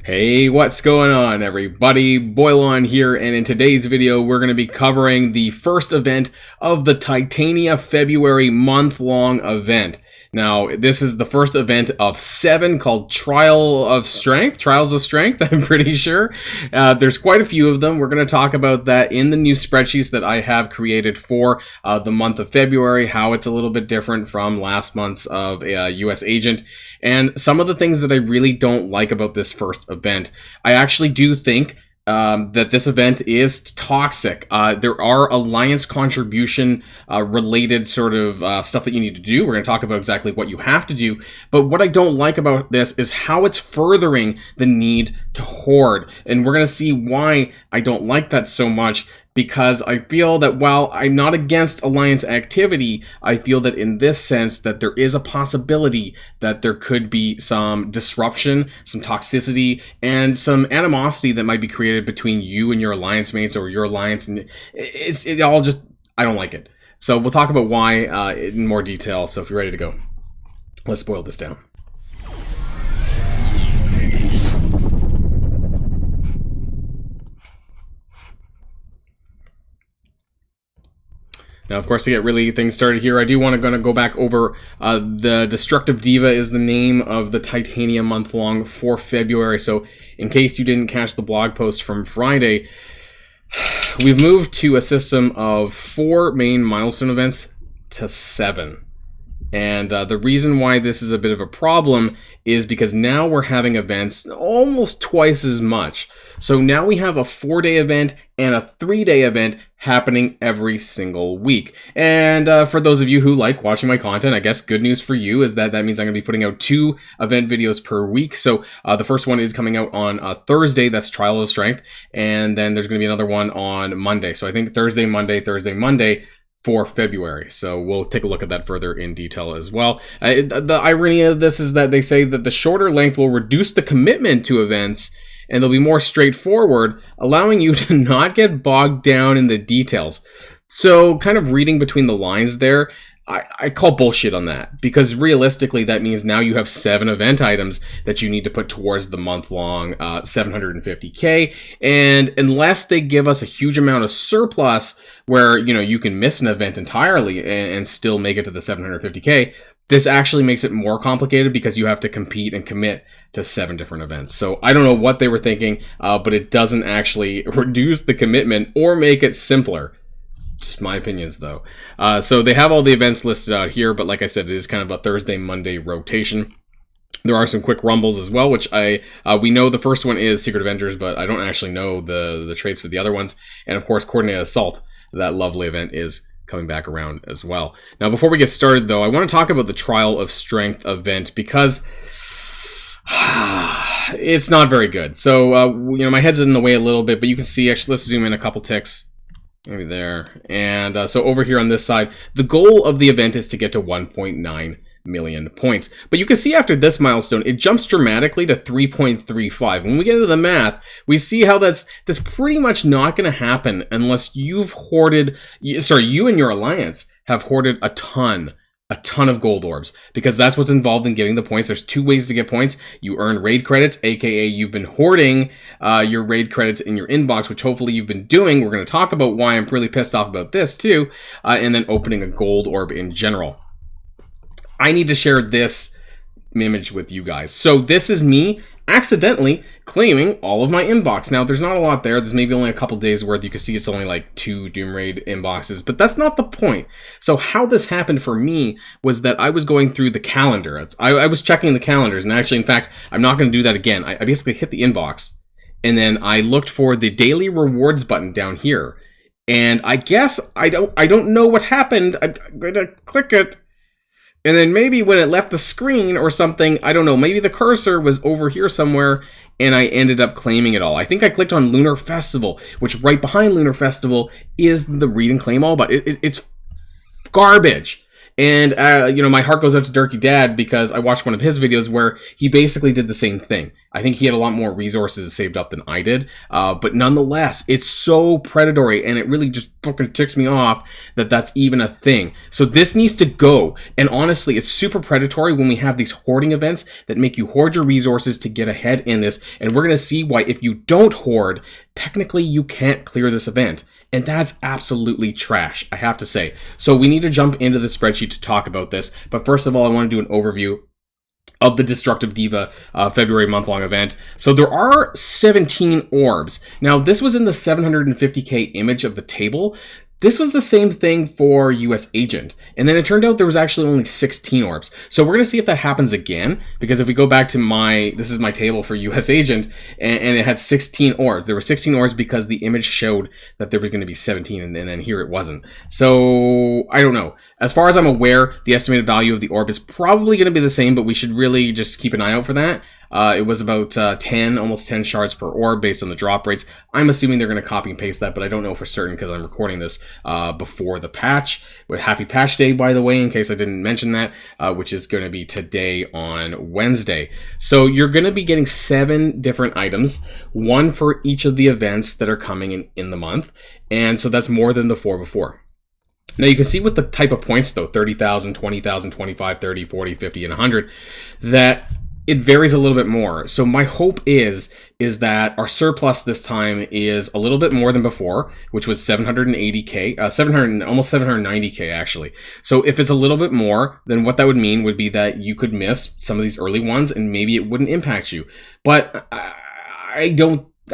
Hey, what's going on, everybody? Boilon here, and in today's video, we're going to be covering the first event of the Titania February month-long event. Now, this is the first event of 7 called Trials of Strength, I'm pretty sure. There's quite a few of them. We're going to talk about that in the new spreadsheets that I have created for the month of February, how it's a little bit different from last month's of US Agent, and some of the things that I really don't like about this first event. I actually do think that this event is toxic. There are alliance contribution related sort of stuff that you need to do. We're going to talk about exactly what you have to do. But what I don't like about this is how it's furthering the need to hoard. And we're going to see why I don't like that so much. Because I feel that while I'm not against alliance activity, I feel that in this sense that there is a possibility that there could be some disruption, some toxicity, and some animosity that might be created between you and your alliance mates or your alliance, and it all just, I don't like it. So we'll talk about why in more detail, so if you're ready to go, let's boil this down. Now, of course, to get really things started here, I do want to go back over the Destructive Diva is the name of the Titania month-long for February. So in case you didn't catch the blog post from Friday, we've moved to a system of 4 main milestone events to 7. And the reason why this is a bit of a problem is because now we're having events almost twice as much. So now we have a 4-day event and a 3-day event happening every single week. And for those of you who like watching my content, I guess good news for you is that means I'm going to be putting out 2 event videos per week. So the first one is coming out on Thursday, that's Trial of Strength. And then there's going to be another one on Monday. So I think Thursday, Monday, for February. So we'll take a look at that further in detail as well. The irony of this is that they say that the shorter length will reduce the commitment to events and they'll be more straightforward, allowing you to not get bogged down in the details. So kind of reading between the lines there, I call bullshit on that, because realistically that means now you have 7 event items that you need to put towards the month-long 750k, and unless they give us a huge amount of surplus where you can miss an event entirely and still make it to the 750k, this actually makes it more complicated because you have to compete and commit to 7 different events. So I don't know what they were thinking, but it doesn't actually reduce the commitment or make it simpler. Just my opinions, though. So they have all the events listed out here, but like I said, it is kind of a Thursday, Monday rotation. There are some quick rumbles as well, which we know the first one is Secret Avengers, but I don't actually know the traits for the other ones. And of course, Coordinated Assault, that lovely event, is coming back around as well. Now, before we get started, though, I want to talk about the Trial of Strength event because it's not very good. So, my head's in the way a little bit, but you can see, actually, let's zoom in a couple ticks. Maybe there. And so over here on this side, the goal of the event is to get to 1.9 million points. But you can see after this milestone, it jumps dramatically to 3.35. When we get into the math, we see how that's pretty much not going to happen unless you've hoarded, you and your alliance have hoarded a ton of gold orbs, because that's what's involved in getting the points. There's 2 ways to get points. You earn raid credits, aka you've been hoarding your raid credits in your inbox, which hopefully you've been doing. We're going to talk about why I'm really pissed off about this too, and then opening a gold orb in general. I need to share this image with you guys. So this is me accidentally claiming all of my inbox. Now, there's not a lot there. There's maybe only a couple days worth. You can see it's only like 2 Doom Raid inboxes, but that's not the point. So how this happened for me was that I was going through the calendar. I was checking the calendars, and actually, in fact, I'm not going to do that again. I basically hit the inbox, and then I looked for the daily rewards button down here. And I guess I don't know what happened. I'm going to click it. And then maybe when it left the screen or something, I don't know, maybe the cursor was over here somewhere and I ended up claiming it all. I think I clicked on Lunar Festival, which right behind Lunar Festival is the read and claim all, but it's garbage. And, you know, my heart goes out to Durkee Dad because I watched one of his videos where he basically did the same thing. I think he had a lot more resources saved up than I did. But nonetheless, it's so predatory, and it really just fucking ticks me off that that's even a thing. So this needs to go. And honestly, it's super predatory when we have these hoarding events that make you hoard your resources to get ahead in this. And we're going to see why if you don't hoard, technically you can't clear this event. And that's absolutely trash, I have to say. So we need to jump into the spreadsheet to talk about this. But first of all, I want to do an overview of the Destructive Diva February month-long event. So there are 17 orbs. Now, this was in the 750k image of the table. This was the same thing for US Agent. And then it turned out there was actually only 16 orbs. So we're going to see if that happens again. Because if we go back to this is my table for US Agent, and it had 16 orbs. There were 16 orbs because the image showed that there was going to be 17, and then here it wasn't. So, I don't know. As far as I'm aware, the estimated value of the orb is probably going to be the same, but we should really just keep an eye out for that. It was about almost 10 shards per orb based on the drop rates. I'm assuming they're going to copy and paste that, but I don't know for certain because I'm recording this before the patch. Happy Patch Day, by the way, in case I didn't mention that, which is going to be today on Wednesday. So you're going to be getting 7 different items, 1 for each of the events that are coming in the month, and so that's more than the 4 before. Now you can see with the type of points though, 30,000, 20,000, 25, 30, 40, 50, and 100, that it varies a little bit more. So my hope is that our surplus this time is a little bit more than before, which was 780k, almost 790k actually. So if it's a little bit more, then what that would mean would be that you could miss some of these early ones and maybe it wouldn't impact you. But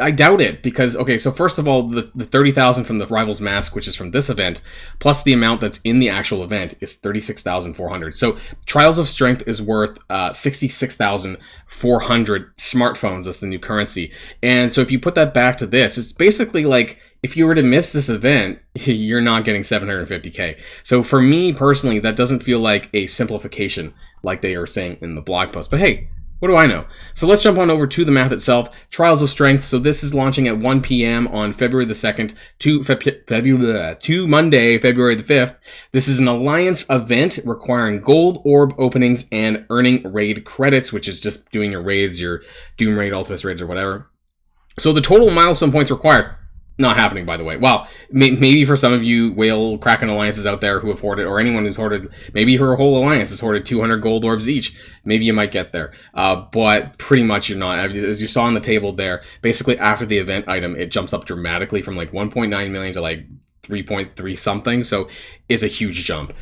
I doubt it because, okay, so first of all, the 30,000 from the Rivals Mask, which is from this event, plus the amount that's in the actual event is 36,400. So Trials of Strength is worth 66,400 smartphones. That's the new currency. And so if you put that back to this, it's basically like if you were to miss this event, you're not getting 750k. So for me personally, that doesn't feel like a simplification like they are saying in the blog post. But hey, what do I know? So let's jump on over to the math itself. Trials of Strength. So this is launching at 1 p.m. on February the 2nd to Monday, February the 5th. This is an Alliance event requiring gold orb openings and earning raid credits, which is just doing your raids, your Doom raid, Ultimus raids, or whatever. So the total milestone points required, not happening, by the way. Well, maybe for some of you whale Kraken alliances out there who have hoarded, or anyone who's hoarded, maybe her whole alliance has hoarded 200 gold orbs each. Maybe you might get there. But pretty much you're not. As you saw on the table there, basically after the event item, it jumps up dramatically from like 1.9 million to like 3.3 something. So it's a huge jump.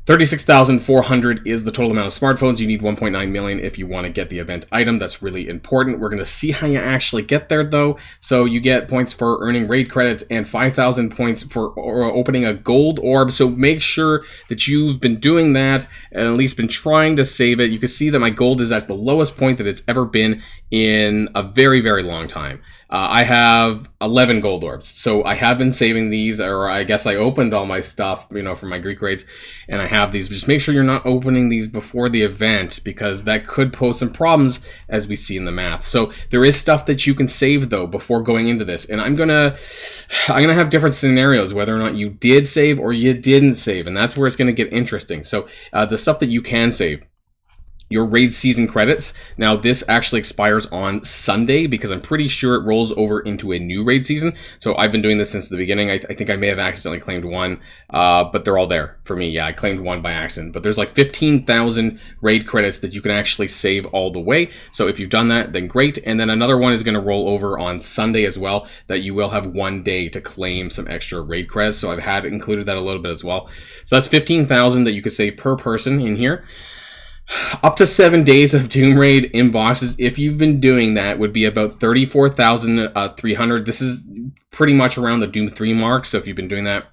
36,400 is the total amount of smartphones. You need 1.9 million if you want to get the event item. That's really important. We're going to see how you actually get there though. So you get points for earning raid credits and 5,000 points for opening a gold orb. So make sure that you've been doing that and at least been trying to save it. You can see that my gold is at the lowest point that it's ever been in a very, very long time. I have 11 gold orbs, so I have been saving these, or I guess I opened all my stuff, you know, for my Greek raids, and I have these. Just make sure you're not opening these before the event, because that could pose some problems, as we see in the math. So there is stuff that you can save, though, before going into this, and I'm gonna have different scenarios, whether or not you did save or you didn't save, and that's where it's gonna get interesting. So the stuff that you can save. Your raid season credits. Now this actually expires on Sunday because I'm pretty sure it rolls over into a new raid season. So I've been doing this since the beginning. I think I may have accidentally claimed one, but they're all there for me. Yeah, I claimed one by accident, but there's like 15,000 raid credits that you can actually save all the way. So if you've done that, then great. And then another one is going to roll over on Sunday as well, that you will have 1 day to claim some extra raid credits. So I've had included that a little bit as well. So that's 15,000 that you could save per person in here. Up to 7 days of Doom Raid inboxes, if you've been doing that, would be about 34,300. This is pretty much around the Doom 3 mark, so if you've been doing that.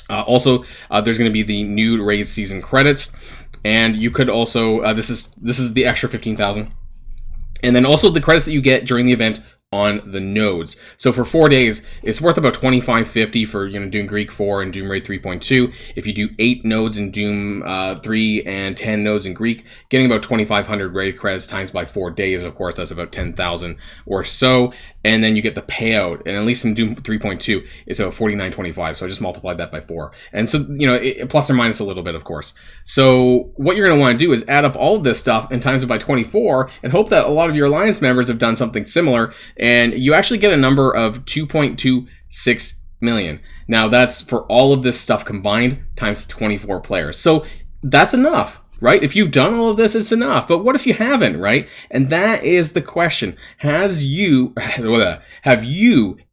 Also, there's going to be the new raid season credits, and you could also, this is the extra 15,000. And then also the credits that you get during the event on the nodes. So for 4 days, it's worth about 2550 for doing Greek 4 and Doom Raid 3.2. If you do 8 nodes in Doom 3 and 10 nodes in Greek, getting about 2500 raid credits times by 4 days. Of course, that's about 10,000 or so. And then you get the payout, and at least in Doom 3.2, it's about 49.25. So I just multiplied that by 4, and so plus or minus a little bit, of course. So what you're going to want to do is add up all of this stuff and times it by 24, and hope that a lot of your alliance members have done something similar, and you actually get a number of 2.26 million. Now that's for all of this stuff combined times 24 players. So that's enough, right? If you've done all of this, it's enough. But what if you haven't, right? And that is the question. Have you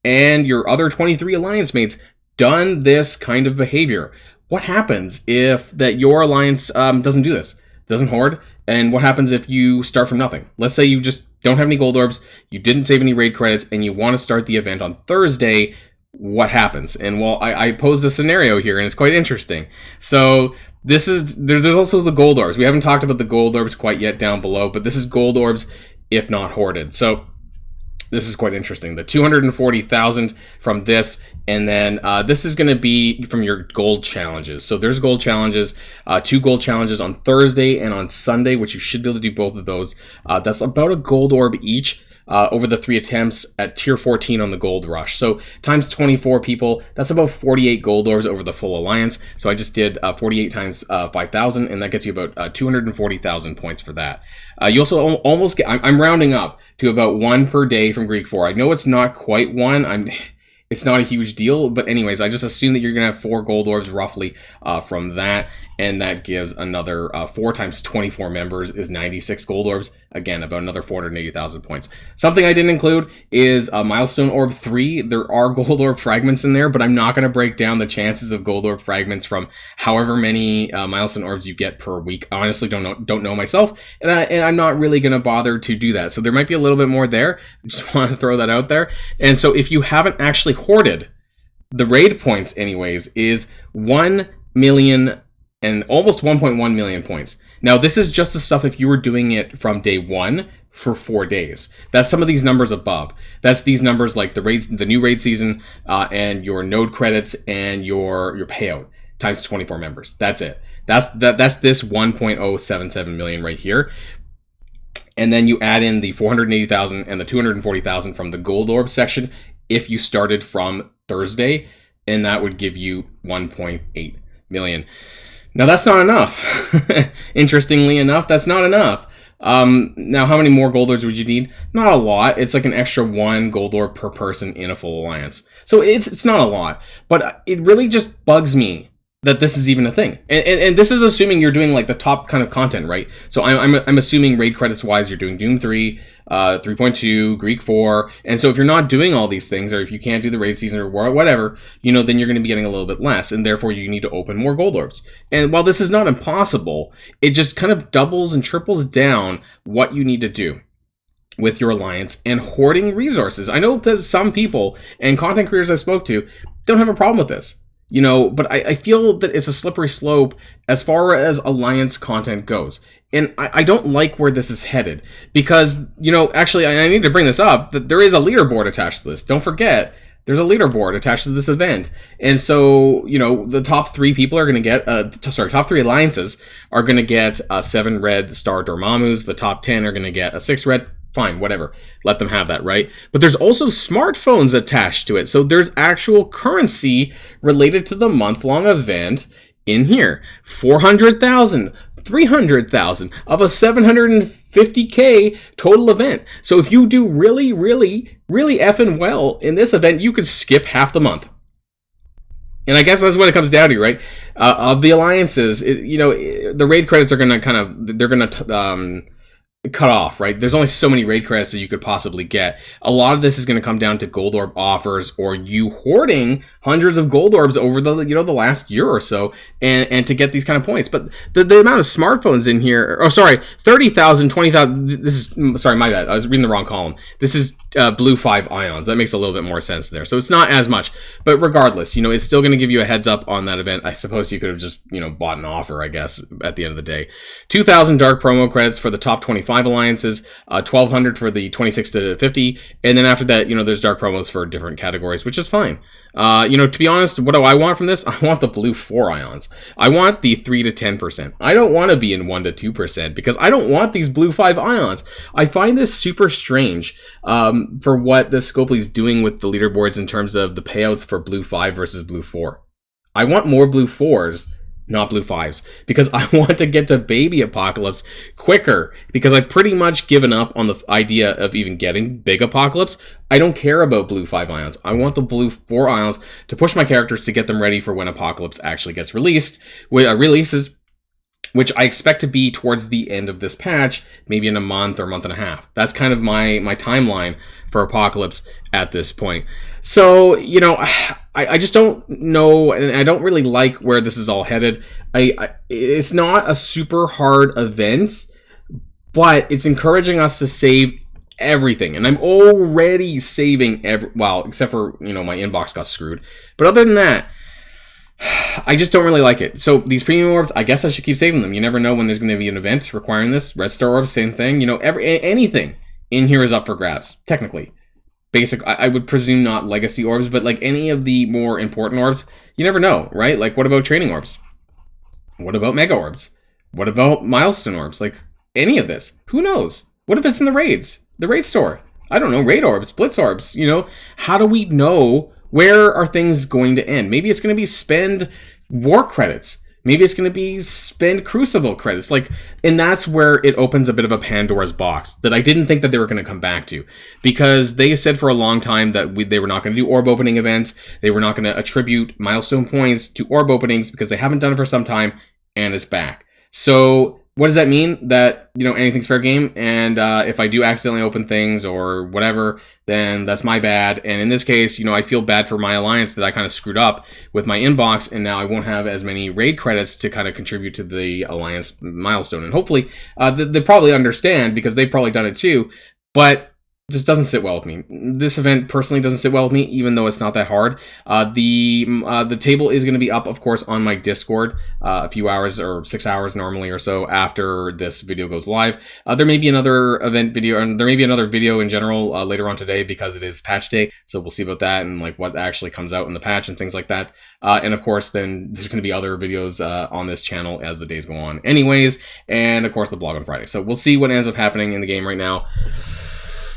and your other 23 alliance mates done this kind of behavior? What happens if your alliance doesn't do this, doesn't hoard? And what happens if you start from nothing? Let's say you just don't have any gold orbs, you didn't save any raid credits, and you want to start the event on Thursday. What happens? And well, I posed a scenario here, and it's quite interesting. So there's also the gold orbs. We haven't talked about the gold orbs quite yet down below, but this is gold orbs if not hoarded. So this is quite interesting. The 240,000 from this, and then this is going to be from your gold challenges. So there's gold challenges, 2 gold challenges on Thursday and on Sunday, which you should be able to do both of those. That's about a gold orb each. Over the 3 attempts at tier 14 on the gold rush. So times 24 people, that's about 48 gold orbs over the full alliance. So I just did 48 times 5,000, and that gets you about 240,000 points for that. You also almost get, I'm rounding up to about 1 per day from Greek 4. I know it's not quite 1. It's not a huge deal, but anyways, I just assume that you're going to have 4 gold orbs roughly from that, and that gives another 4 times 24 members is 96 gold orbs. Again, about another 480,000 points. Something I didn't include is Milestone Orb 3. There are gold orb fragments in there, but I'm not going to break down the chances of gold orb fragments from however many Milestone Orbs you get per week. I honestly don't know myself, and I'm not really going to bother to do that. So there might be a little bit more there. Just want to throw that out there. And so if you haven't actually hoarded, the raid points anyways is 1 million and almost 1.1 million points. Now this is just the stuff if you were doing it from day 1 for 4 days. That's some of these numbers above. That's these numbers like the new raid season and your node credits and your payout times 24 members. That's it. That's this 1.077 million right here. And then you add in the 480,000 and the 240,000 from the gold orb section if you started from Thursday, and that would give you 1.8 million. Now that's not enough. Interestingly enough, that's not enough. Now how many more gold orbs would you need? Not a lot. It's like an extra 1 gold orb per person in a full alliance. So it's not a lot, but it really just bugs me that this is even a thing. And this is assuming you're doing like the top kind of content, right? So I'm assuming raid credits wise, you're doing Doom 3, 3.2, Greek 4. And so if you're not doing all these things, or if you can't do the raid season or whatever, then you're going to be getting a little bit less. And therefore you need to open more gold orbs. And while this is not impossible, it just kind of doubles and triples down what you need to do with your alliance and hoarding resources. I know that some people and content creators I spoke to don't have a problem with this. But I feel that it's a slippery slope as far as alliance content goes. And I don't like where this is headed because, actually, I need to bring this up, that there is a leaderboard attached to this. Don't forget, there's a leaderboard attached to this event. And so, the top 3 people are going to get, top 3 alliances are going to get 7 red star Dormammu's. The top 10 are going to get a 6 red. Fine, whatever. Let them have that, right? But there's also smartphones attached to it. So there's actual currency related to the month-long event in here. 400,000, 300,000 of a 750K total event. So if you do really, really, really effing well in this event, you could skip half the month. And I guess that's what it comes down to, right? Of the alliances, the raid credits are going to they're going to cut off, right? There's only so many raid credits that you could possibly get. A lot of this is going to come down to gold orb offers or you hoarding hundreds of gold orbs over the the last year or so and to get these kind of points. But the amount of smartphones in here, 30,000, 20,000, this is, sorry, my bad. I was reading the wrong column. This is blue 5 ions. That makes a little bit more sense there. So it's not as much, but regardless, it's still going to give you a heads up on that event. I suppose you could have just, bought an offer, I guess, at the end of the day. 2,000 dark promo credits for the top 25 5 alliances, 1,200 for the 26 to 50, and then after that, you know, there's dark promos for different categories, which is fine. You know, to be honest, what do I want from this? I want the blue 4 ions. I want the 3 to 10%. I don't want to be in 1 to 2% because I don't want these blue 5 ions. I find this super strange for what the Scopely's doing with the leaderboards in terms of the payouts for blue 5 versus blue 4. I want more blue 4s, not blue 5s, because I want to get to baby apocalypse quicker, because I've pretty much given up on the idea of even getting big apocalypse. I don't care about blue 5 ions. I want the blue 4 ions to push my characters to get them ready for when apocalypse actually gets released, releases, which I expect to be towards the end of this patch, maybe in a month or month and a half. That's kind of my timeline for apocalypse at this point. So, you know, I just don't know, and I don't really like where this is all headed. It's not a super hard event, but it's encouraging us to save everything, and I'm already saving well, except for, you know, my inbox got screwed. But other than that, I just don't really like it. So these premium orbs, I guess I should keep saving them. You never know when there's going to be an event requiring this. Red Star orbs, same thing. You know, anything in here is up for grabs, technically. Basic, I would presume not legacy orbs, but like any of the more important orbs, you never know, right? Like, what about training orbs? What about mega orbs? What about milestone orbs? Like, any of this. Who knows? What if it's in the raids? The raid store? I don't know, raid orbs, blitz orbs, you know? How do we know where are things going to end? Maybe it's going to be spend war credits. Maybe it's going to be spend Crucible credits. Like, and that's where it opens a bit of a Pandora's box that I didn't think that they were going to come back to, because they said for a long time that they were not going to do orb opening events. They were not going to attribute milestone points to orb openings because they haven't done it for some time, and it's back. So what does that mean? That, you know, anything's fair game, and if I do accidentally open things or whatever, then that's my bad. And in this case, you know, I feel bad for my alliance that I kind of screwed up with my inbox, and now I won't have as many raid credits to kind of contribute to the alliance milestone. And hopefully they probably understand, because they've probably done it too, but just doesn't sit well with me. This event personally doesn't sit well with me, even though it's not that hard. The table is going to be up, of course, on my Discord a few hours, or 6 hours normally or so, after this video goes live. There may be another event video, and there may be another video in general later on today, because it is patch day. So we'll see about that and like what actually comes out in the patch and things like that. And of course, then there's going to be other videos on this channel as the days go on anyways. And of course, the blog on Friday. So we'll see what ends up happening in the game right now.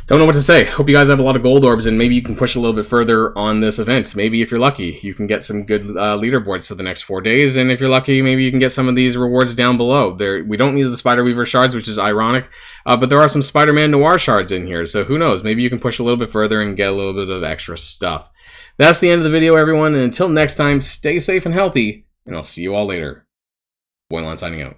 Don't know what to say. Hope you guys have a lot of gold orbs, and maybe you can push a little bit further on this event. Maybe if you're lucky, you can get some good leaderboards for the next 4 days, and if you're lucky, maybe you can get some of these rewards down below. We don't need the Spider Weaver shards, which is ironic, but there are some Spider-Man Noir shards in here, so who knows? Maybe you can push a little bit further and get a little bit of extra stuff. That's the end of the video, everyone, and until next time, stay safe and healthy, and I'll see you all later. Boilon signing out.